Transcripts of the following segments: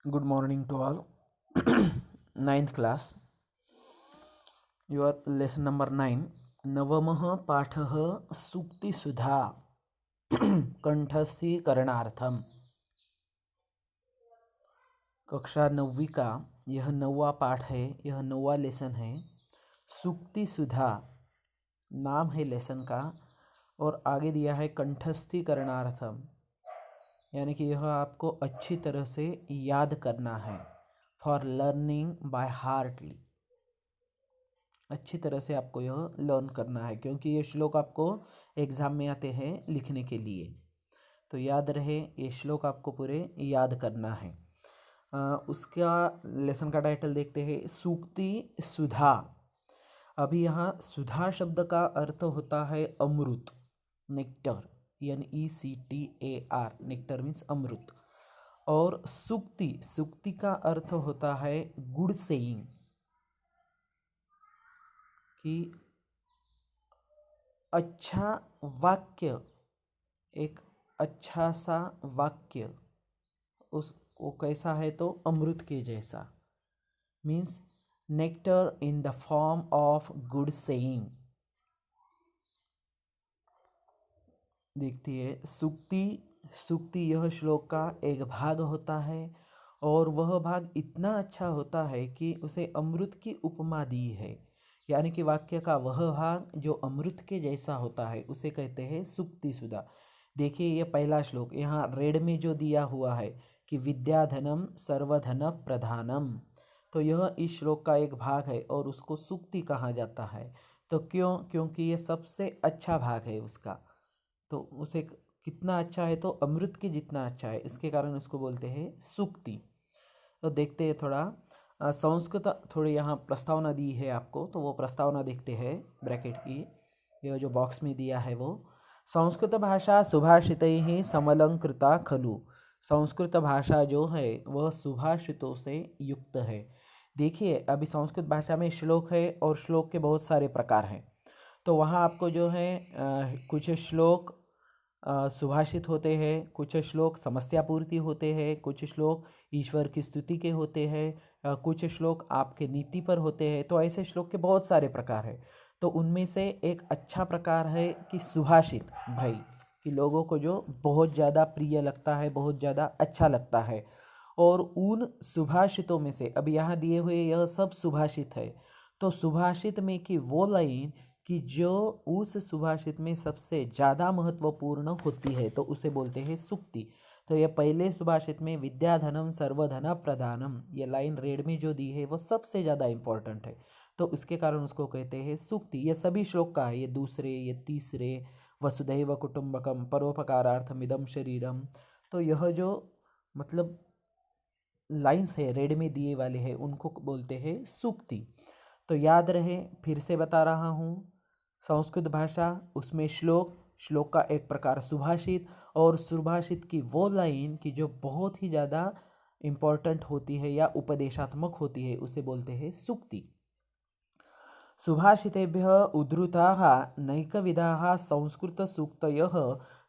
Good morning to all. Ninth class. Your lesson number 9. नवमः पाठः सूक्तिसुधा कंठस्थीकरणार्थम. कक्षा 9वीं का यह 9वां पाठ है, यह 9वां लेसन है. सूक्तिसुधा नाम है लेसन का और आगे दिया है कंठस्थीकरणार्थम, यानी कि यह आपको अच्छी तरह से याद करना है. फॉर लर्निंग बाय हार्टली, अच्छी तरह से आपको यह लर्न करना है क्योंकि ये श्लोक आपको एग्ज़ाम में आते हैं लिखने के लिए. तो याद रहे, ये श्लोक आपको पूरे याद करना है. उसका लेसन का टाइटल देखते हैं, सूक्ति सुधा. अभी यहाँ सुधा शब्द का अर्थ होता है अमृत, नेक्टर, NECTAR. नेक्टर मीन्स अमृत. और सूक्ति, सूक्ति का अर्थ होता है गुड सेइंग, कि अच्छा वाक्य, एक अच्छा सा वाक्य. वो कैसा है तो अमृत के जैसा. Means nectar in the form of good saying. देखती है सूक्ति. सूक्ति यह श्लोक का एक भाग होता है और वह भाग इतना अच्छा होता है कि उसे अमृत की उपमा दी है. यानी कि वाक्य का वह भाग जो अमृत के जैसा होता है उसे कहते हैं सूक्ति सुधा. देखिए ये पहला श्लोक यहाँ रेड में जो दिया हुआ है कि विद्याधनम सर्वधन प्रधानम, तो यह इस श्लोक का एक भाग है और उसको सूक्ति कहा जाता है. तो क्योंकि ये सबसे अच्छा भाग है उसका, तो उसे कितना अच्छा है तो अमृत के जितना अच्छा है, इसके कारण उसको बोलते हैं सूक्ति. तो देखते हैं थोड़ा संस्कृत, थोड़ी यहाँ प्रस्तावना दी है आपको, तो वो प्रस्तावना देखते हैं. ब्रैकेट की यह जो बॉक्स में दिया है वो, संस्कृत भाषा सुभाषितैः समलंकृता खलु. संस्कृत भाषा जो है वह सुभाषितों से युक्त है. देखिए अभी संस्कृत भाषा में श्लोक है और श्लोक के बहुत सारे प्रकार हैं. तो वहाँ आपको जो है कुछ श्लोक सुभाषित होते हैं, कुछ श्लोक समस्या पूर्ति होते हैं, कुछ श्लोक ईश्वर की स्तुति के होते हैं, कुछ श्लोक आपके नीति पर होते हैं. तो ऐसे श्लोक के बहुत सारे प्रकार हैं. तो उनमें से एक अच्छा प्रकार है कि सुभाषित भाई, कि लोगों को जो बहुत ज़्यादा प्रिय लगता है, बहुत ज़्यादा अच्छा लगता है. और उन सुभाषितों में से अभी यहाँ दिए हुए यह सब सुभाषित है. तो सुभाषित में कि वो लाइन कि जो उस सुभाषित में सबसे ज़्यादा महत्वपूर्ण होती है तो उसे बोलते हैं सूक्ति. तो ये पहले सुभाषित में विद्याधनम सर्वधन प्रधानम, ये लाइन रेड में जो दी है वो सबसे ज़्यादा इम्पोर्टेंट है, तो उसके कारण उसको कहते हैं सूक्ति. ये सभी श्लोक का है, ये दूसरे, ये तीसरे, वसुधैव कुटुंबकम, परोपकारार्थमिदम शरीरम. तो यह जो मतलब लाइंस है रेड में दिए वाले हैं उनको बोलते हैं सूक्ति. तो याद रहे, फिर से बता रहा हूँ, संस्कृत भाषा उसमें श्लोक, श्लोक का एक प्रकार सुभाषित, और सुभाषित की वो लाइन कि जो बहुत ही ज़्यादा इम्पोर्टेंट होती है या उपदेशात्मक होती है उसे बोलते हैं सूक्ति. सुभाषितेभ्यः उद्धृताः नैकविधाः संस्कृतसूक्तयः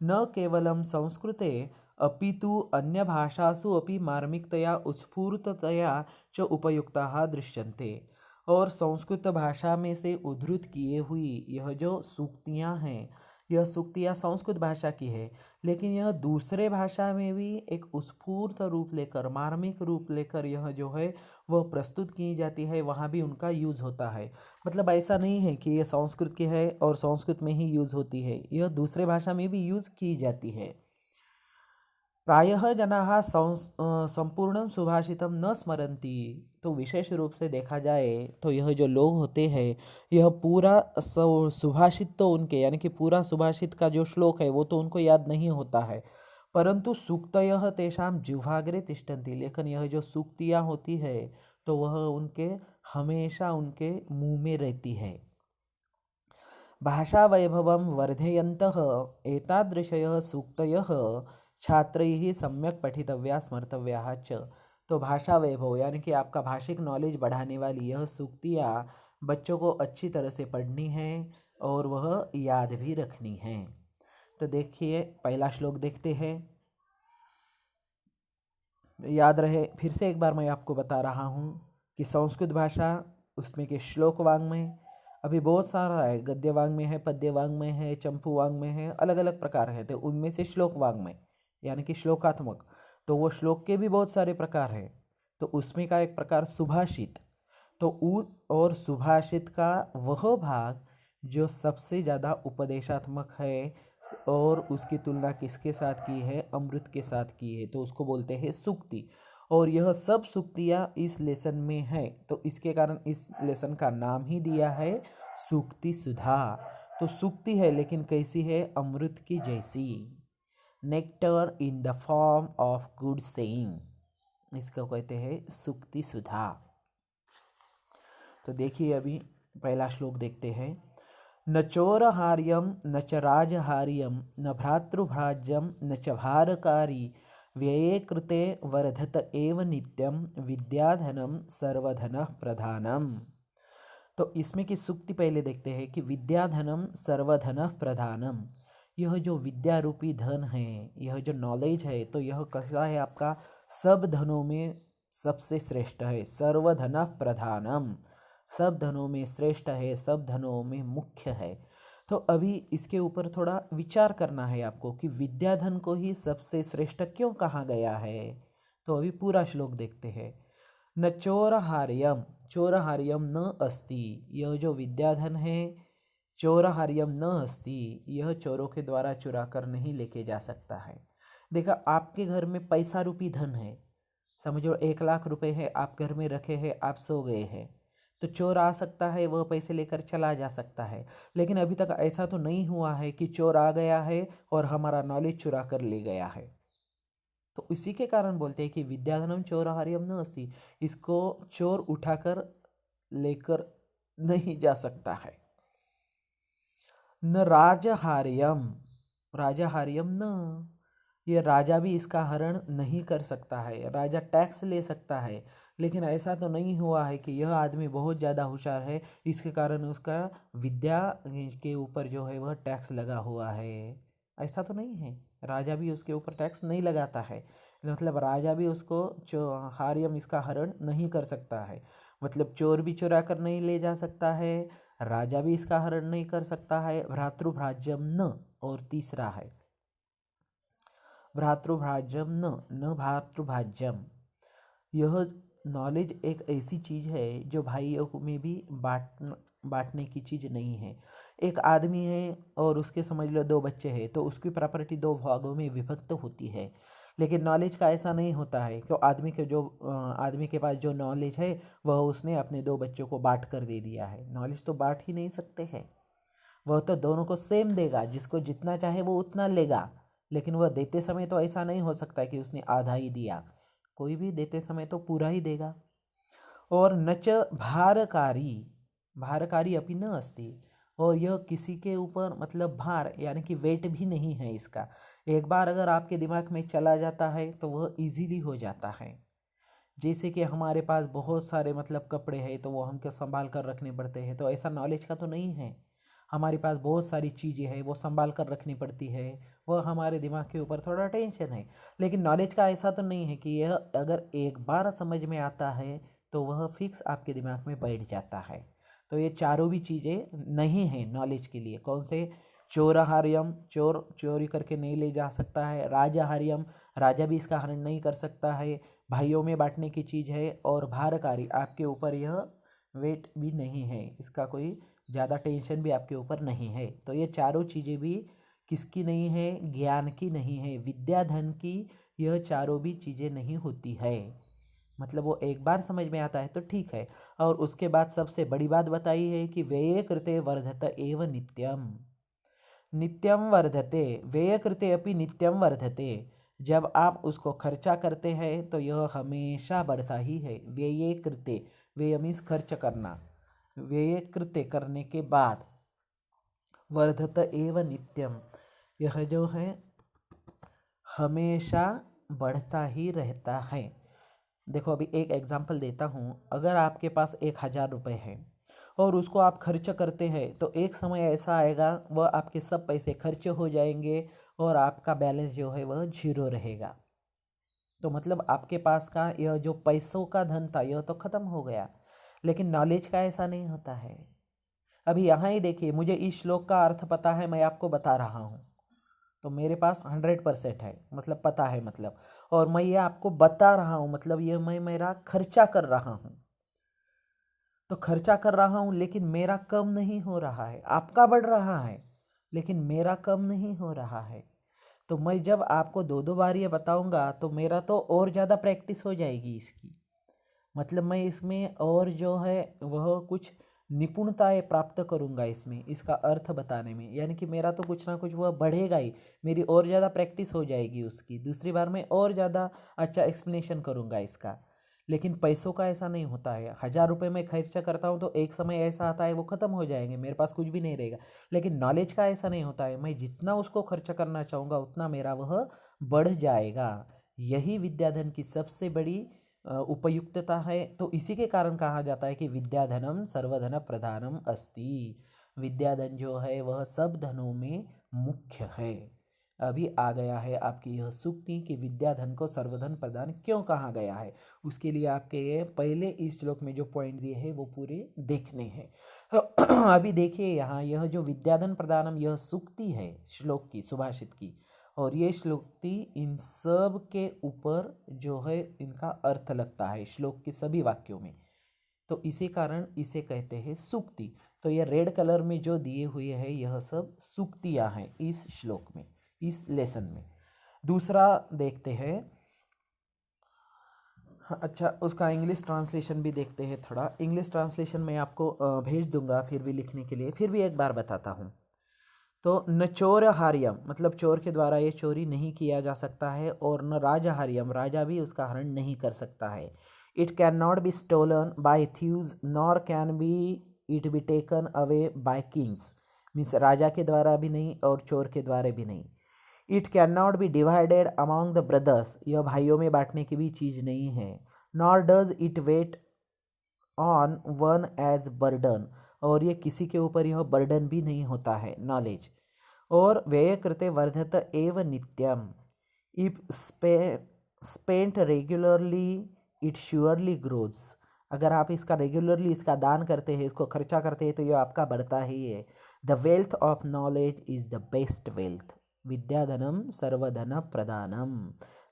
न केवलं संस्कृते अपितु अन्यभाषासु अपि मार्मिकतया उत्स्फूर्ततया च उपयुक्ताः दृश्यन्ते. और संस्कृत भाषा में से उद्धृत किए हुई यह जो सूक्तियाँ हैं, यह सूक्तियाँ संस्कृत भाषा की है, लेकिन यह दूसरे भाषा में भी एक उत्स्फूर्त रूप लेकर, मार्मिक रूप लेकर यह जो है वह प्रस्तुत की जाती है, वहाँ भी उनका यूज़ होता है. मतलब ऐसा नहीं है कि यह संस्कृत की है और संस्कृत में ही यूज़ होती है, यह दूसरे भाषा में भी यूज़ की जाती है. प्रायः जनाः संपूर्ण सुभाषितम न स्मरन्ति. तो विशेष रूप से देखा जाए तो यह जो लोग होते हैं, यह पूरा सुभाषित तो उनके, यानी कि पूरा सुभाषित का जो श्लोक है वो तो उनको याद नहीं होता है, परंतु सूक्तयः तेषां जिह्वाग्रे तिष्ठन्ति. लेकिन यह जो सूक्तियाँ होती है तो वह उनके हमेशा उनके मुंह में रहती है. भाषावैभवं वर्धयन्तः एतादृशयः सूक्तयः छात्रैः सम्यक पठितव्या स्मर्तव्याः च. तो भाषा वैभव यानी कि आपका भाषिक नॉलेज बढ़ाने वाली यह सूक्तियाँ बच्चों को अच्छी तरह से पढ़नी है और वह याद भी रखनी है. तो देखिए पहला श्लोक देखते हैं. याद रहे, फिर से एक बार मैं आपको बता रहा हूँ कि संस्कृत भाषा, उसमें के श्लोक वाङ्मय अभी बहुत सारा है, गद्य वाङ्मय है, पद्य वाङ्मय है, चंपू वाङ्मय है, अलग अलग प्रकार है। तो उनमें से श्लोक वाङ्मय यानी कि श्लोकात्मक, तो वो श्लोक के भी बहुत सारे प्रकार हैं। तो उसमें का एक प्रकार सुभाषित, तो और सुभाषित का वह भाग जो सबसे ज़्यादा उपदेशात्मक है और उसकी तुलना किसके साथ की है, अमृत के साथ की है, तो उसको बोलते हैं सूक्ति। और यह सब सूक्तियाँ इस लेसन में है, तो इसके कारण इस लेसन का नाम ही दिया है सूक्ति सुधा। तो सूक्ति है लेकिन कैसी है, अमृत की जैसी, nectar in the form of good saying, इसको कहते हैं सूक्ति सुधा। तो देखिए अभी पहला श्लोक देखते हैं। न चोरहार्यम न च राजहार्यम न भ्रातृभाज्यम न च भारकारी व्यये कृते वर्धत एव नित्यम विद्याधनम सर्वधन प्रधानम। तो इसमें की सूक्ति पहले देखते हैं कि विद्याधनम सर्वधन प्रधानम, यह जो विद्या रूपी धन है, यह जो नॉलेज है, तो यह कैसा है, आपका सब धनों में सबसे श्रेष्ठ है, सर्वधन प्रधानम, सब धनों में श्रेष्ठ है, सब धनों में मुख्य है। तो अभी इसके ऊपर थोड़ा विचार करना है आपको कि विद्याधन को ही सबसे श्रेष्ठ क्यों कहा गया है। तो अभी पूरा श्लोक देखते हैं। न चोरहार्यम, चोरहार्यम न अस्ति, यह जो विद्याधन है, चोरहार्यम न अस्ति, यह चोरों के द्वारा चुरा कर नहीं लेके जा सकता है। देखा, आपके घर में पैसा रूपी धन है, समझो 1,00,000 रुपए है, आप घर में रखे हैं, आप सो गए हैं, तो चोर आ सकता है, वह पैसे लेकर चला जा सकता है। लेकिन अभी तक ऐसा तो नहीं हुआ है कि चोर आ गया है और हमारा नॉलेज चुरा कर ले गया है। तो इसी के कारण बोलते हैं कि विद्याधनम चोरहार्यम न अस्ति, इसको चोर उठाकर लेकर नहीं जा सकता है। न राजहार्यम, राजहार्यम न, ये राजा भी इसका हरण नहीं कर सकता है। राजा टैक्स ले सकता है, लेकिन ऐसा तो नहीं हुआ है कि यह आदमी बहुत ज़्यादा होशियार है, इसके कारण उसका विद्या के ऊपर जो है वह टैक्स लगा हुआ है, ऐसा तो नहीं है। राजा भी उसके ऊपर टैक्स नहीं लगाता है, मतलब राजा भी उसको हार्यम, इसका हरण नहीं कर सकता है। मतलब चोर भी चुरा कर नहीं ले जा सकता है, राजा भी इसका हरण नहीं कर सकता है। भ्रातृभाज्यम न, और तीसरा है भ्रातृभाज्यम न, न भ्रातृभाज्यम, यह नॉलेज एक ऐसी चीज़ है जो भाइयों में भी बांटने की चीज़ नहीं है। एक आदमी है और उसके समझ लो 2 बच्चे हैं, तो उसकी प्रॉपर्टी 2 भागों में विभक्त होती है। लेकिन नॉलेज का ऐसा नहीं होता है कि आदमी के पास जो नॉलेज है वह उसने अपने 2 बच्चों को बांट कर दे दिया है। नॉलेज तो बांट ही नहीं सकते हैं, वह तो दोनों को सेम देगा, जिसको जितना चाहे वो उतना लेगा। लेकिन वह देते समय तो ऐसा नहीं हो सकता कि उसने आधा ही दिया, कोई भी देते समय तो पूरा ही देगा। और नच भारकारी, भारकारी अपनी न अस्ति, और यह किसी के ऊपर मतलब भार यानी कि वेट भी नहीं है इसका। एक बार अगर आपके दिमाग में चला जाता है तो वह इजीली हो जाता है। जैसे कि हमारे पास बहुत सारे मतलब कपड़े हैं, तो वो हमको संभाल कर रखने पड़ते हैं, तो ऐसा नॉलेज का तो नहीं है। हमारे पास बहुत सारी चीज़ें हैं, वो संभाल कर रखनी पड़ती है, वह हमारे दिमाग के ऊपर थोड़ा टेंशन है। लेकिन नॉलेज का ऐसा तो नहीं है कि यह अगर एक बार समझ में आता है तो वह फिक्स आपके दिमाग में बैठ जाता है। तो ये चारों भी चीज़ें नहीं हैं नॉलेज के लिए। कौन से? चोरहार्यम, चोर चोरी करके नहीं ले जा सकता है। राजहार्यम, राजा भी इसका हरण नहीं कर सकता है, भाइयों में बांटने की चीज़ है। और भारकारी, आपके ऊपर यह वेट भी नहीं है, इसका कोई ज़्यादा टेंशन भी आपके ऊपर नहीं है। तो ये चारों चीज़ें भी किसकी नहीं है? ज्ञान की नहीं है, विद्याधन की यह चारों भी चीज़ें नहीं होती है। मतलब वो एक बार समझ में आता है तो ठीक है। और उसके बाद सबसे बड़ी बात बताई है कि व्यय कृते वर्धत एव नित्यम, नित्यम वर्धते, व्यय कृते अपि नित्यम वर्धते। जब आप उसको खर्चा करते हैं तो यह हमेशा बढ़ता ही है। व्यय कृते, व्यय मीन्स खर्च करना, व्यय कृते करने के बाद, वर्धत एव नित्यम, यह जो है हमेशा बढ़ता ही रहता है। देखो अभी एक एग्जांपल देता हूँ। अगर आपके पास 1,000 रुपये है और उसको आप खर्च करते हैं तो एक समय ऐसा आएगा वह आपके सब पैसे खर्च हो जाएंगे और आपका बैलेंस जो है वह 0 रहेगा। तो मतलब आपके पास का यह जो पैसों का धन था यह तो खत्म हो गया, लेकिन नॉलेज का ऐसा नहीं होता है। अभी यहाँ ही देखिए, मुझे इस श्लोक का अर्थ पता है, मैं आपको बता रहा हूँ, तो मेरे पास 100% है, मतलब पता है, मतलब, और मैं ये आपको बता रहा हूँ, मतलब ये मैं मेरा खर्चा कर रहा हूँ। तो खर्चा कर रहा हूँ लेकिन मेरा कम नहीं हो रहा है, आपका बढ़ रहा है लेकिन मेरा कम नहीं हो रहा है। तो मैं जब आपको दो दो बार ये बताऊंगा तो मेरा तो और ज़्यादा प्रैक्टिस हो जाएगी इसकी, मतलब मैं इसमें और जो है वह कुछ निपुणताएं प्राप्त करूंगा इसमें, इसका अर्थ बताने में, यानी कि मेरा तो कुछ ना कुछ वह बढ़ेगा ही, मेरी और ज़्यादा प्रैक्टिस हो जाएगी उसकी, दूसरी बार मैं और ज़्यादा अच्छा एक्सप्लेनेशन करूंगा इसका। लेकिन पैसों का ऐसा नहीं होता है, 1000 रुपये मैं खर्चा करता हूँ तो एक समय ऐसा आता है वो ख़त्म हो जाएंगे, मेरे पास कुछ भी नहीं रहेगा। लेकिन नॉलेज का ऐसा नहीं होता है, मैं जितना उसको खर्चा करना चाहूँगा उतना मेरा वह बढ़ जाएगा। यही विद्याधन की सबसे बड़ी उपयुक्तता है। तो इसी के कारण कहा जाता है कि विद्याधनम सर्वधन प्रधानम अस्ति, विद्याधन जो है वह सब धनों में मुख्य है। अभी आ गया है आपकी यह सूक्ति कि विद्याधन को सर्वधन प्रधान क्यों कहा गया है, उसके लिए आपके ये पहले इस श्लोक में जो पॉइंट दिए हैं वो पूरे देखने हैं। तो अभी देखिए यहाँ, यह जो विद्याधन प्रधानम यह सूक्ति है श्लोक की, सुभाषित की, और ये श्लोक्ति इन सब के ऊपर जो है इनका अर्थ लगता है श्लोक के सभी वाक्यों में, तो इसी कारण इसे कहते हैं सूक्ति। तो ये रेड कलर में जो दिए हुए हैं यह सब सूक्तियाँ हैं इस श्लोक में, इस लेसन में। दूसरा देखते हैं, अच्छा उसका इंग्लिश ट्रांसलेशन भी देखते हैं थोड़ा। इंग्लिश ट्रांसलेशन मैं आपको भेज दूंगा फिर भी लिखने के लिए, फिर भी एक बार बताता हूँ। तो न चोर हार्यम, मतलब चोर के द्वारा ये चोरी नहीं किया जा सकता है, और न राजा हार्यम, राजा भी उसका हरण नहीं कर सकता है। It can not be stolen by thieves nor can be it be taken away by kings, means राजा के द्वारा भी नहीं और चोर के द्वारा भी नहीं। It can not be divided among the brothers, यह भाइयों में बांटने की भी चीज़ नहीं है। Nor does it weigh on one as burden, और ये किसी के ऊपर यह बर्डन भी नहीं होता है नॉलेज। और व्यय कृते वर्धत एव नित्यम, if spent regularly it surely grows, अगर आप इसका रेगुलरली इसका दान करते हैं, इसको खर्चा करते हैं तो यह आपका बढ़ता ही है। The wealth of knowledge is the best wealth, विद्याधनम सर्वधन प्रदानम,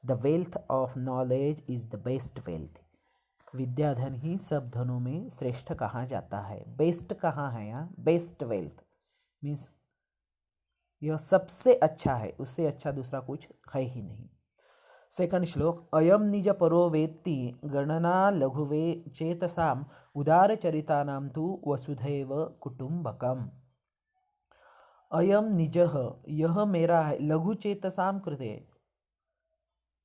the wealth of knowledge is the best wealth, विद्याधन ही सब धनों में श्रेष्ठ कहा जाता है। बेस्ट कहाँ है यहाँ, बेस्ट वेल्थ मीन्स यह सबसे अच्छा है, उससे अच्छा दूसरा कुछ है ही नहीं। सेकंड श्लोक, अयम निज परो वेत्ति गणना लघुवे चेतसाम उदार चरितानाम तु वसुधैव कुटुंबकम। अयम निजः, यह मेरा है, लघु चेतसाम कृते,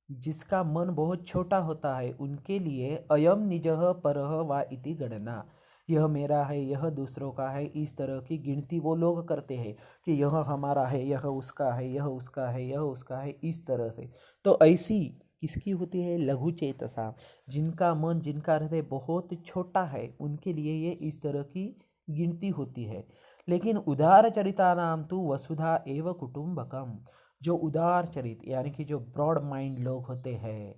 जिसका मन बहुत छोटा होता है उनके लिए, अयम निजः परः वा इति गणना, यह मेरा है यह दूसरों का है, इस तरह की गिनती वो लोग करते हैं कि यह हमारा है, यह उसका है, यह उसका है, यह उसका है, इस तरह से। तो ऐसी किसकी होती है, लघु चेतसा, जिनका मन जिनका हृदय बहुत छोटा है उनके लिए ये इस तरह की गिनती होती है। लेकिन उदार चरिता नाम तो वसुधा एव कुटुंबकम, जो उदार चरित यानी कि जो ब्रॉड माइंड लोग होते हैं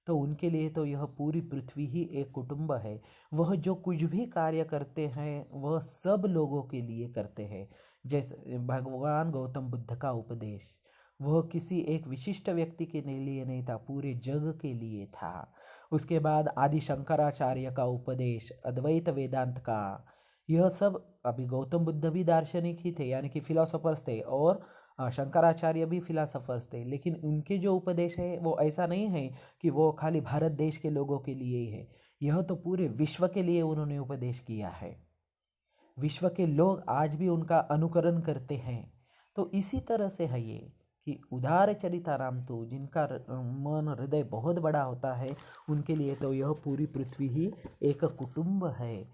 तो उनके लिए तो यह पूरी पृथ्वी ही एक कुटुंब है। वह जो कुछ भी कार्य करते हैं वह सब लोगों के लिए करते हैं। जैसे भगवान गौतम बुद्ध का उपदेश, वह किसी एक विशिष्ट व्यक्ति के लिए नहीं था, पूरे जग के लिए था। उसके बाद आदि शंकराचार्य का उपदेश, अद्वैत वेदांत का, यह सब, अभी गौतम बुद्ध भी दार्शनिक ही थे यानी कि फिलोसोफर्स थे, और शंकराचार्य भी फिलोसोफर्स थे, लेकिन उनके जो उपदेश है वो ऐसा नहीं है कि वो खाली भारत देश के लोगों के लिए ही है, यह तो पूरे विश्व के लिए उन्होंने उपदेश किया है। विश्व के लोग आज भी उनका अनुकरण करते हैं। तो इसी तरह से है ये कि उदार चरिताराम, तो जिनका मन हृदय बहुत बड़ा होता है उनके लिए तो यह पूरी पृथ्वी ही एक कुटुंब है।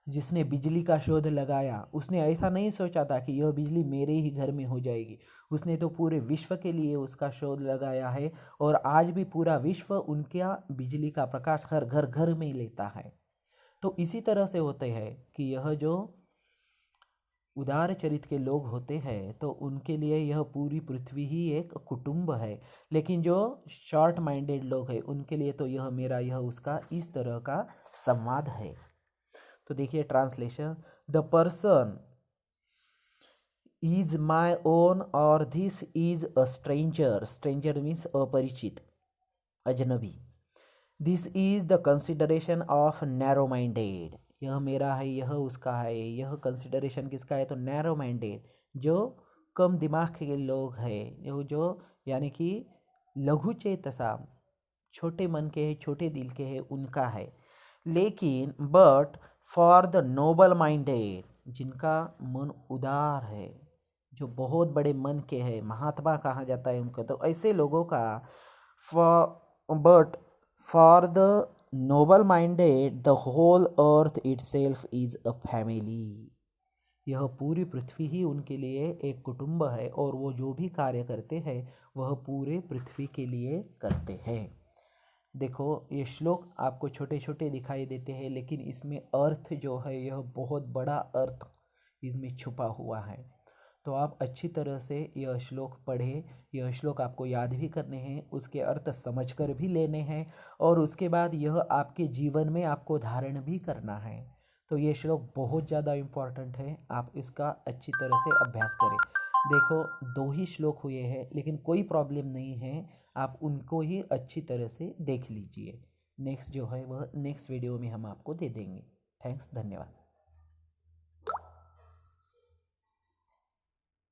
जिसने बिजली का शोध लगाया उसने ऐसा नहीं सोचा था कि यह बिजली मेरे ही घर में हो जाएगी, उसने तो पूरे विश्व के लिए उसका शोध लगाया है, और आज भी पूरा विश्व उनका बिजली का प्रकाश हर घर घर में लेता है। तो इसी तरह से होते हैं कि यह जो उदार चरित्र के लोग होते हैं तो उनके लिए यह पूरी पृथ्वी ही एक कुटुंब है। लेकिन जो शॉर्ट माइंडेड लोग हैं उनके लिए तो यह मेरा यह उसका इस तरह का संवाद है। तो देखिए translation, the person is my own और this is a stranger, stranger means अपरिचित, अजनबी। This is the consideration of narrow minded, यह मेरा है यह उसका है, यह कंसिडरेशन किसका है तो नैरो माइंडेड, जो कम दिमाग के लोग हैं, जो यानी कि लघु चेतसा, छोटे मन के हैं, छोटे दिल के हैं, उनका है। लेकिन but for the noble minded, जिनका मन उदार है, जो बहुत बड़े मन के हैं, महात्मा कहा जाता है उनको, तो ऐसे लोगों का but for the noble minded the whole earth itself is a family, यह पूरी पृथ्वी ही उनके लिए एक कुटुंब है और वो जो भी कार्य करते हैं वह पूरे पृथ्वी के लिए करते हैं। देखो ये श्लोक आपको छोटे छोटे दिखाई देते हैं लेकिन इसमें अर्थ जो है यह बहुत बड़ा अर्थ इसमें छुपा हुआ है। तो आप अच्छी तरह से यह श्लोक पढ़ें, यह श्लोक आपको याद भी करने हैं, उसके अर्थ समझकर भी लेने हैं और उसके बाद यह आपके जीवन में आपको धारण भी करना है। तो ये श्लोक बहुत ज़्यादा इम्पॉर्टेंट है, आप इसका अच्छी तरह से अभ्यास करें। देखो 2 ही श्लोक हुए हैं लेकिन कोई प्रॉब्लम नहीं है, आप उनको ही अच्छी तरह से देख लीजिए। नेक्स्ट जो है वह नेक्स्ट वीडियो में हम आपको दे देंगे। थैंक्स, धन्यवाद।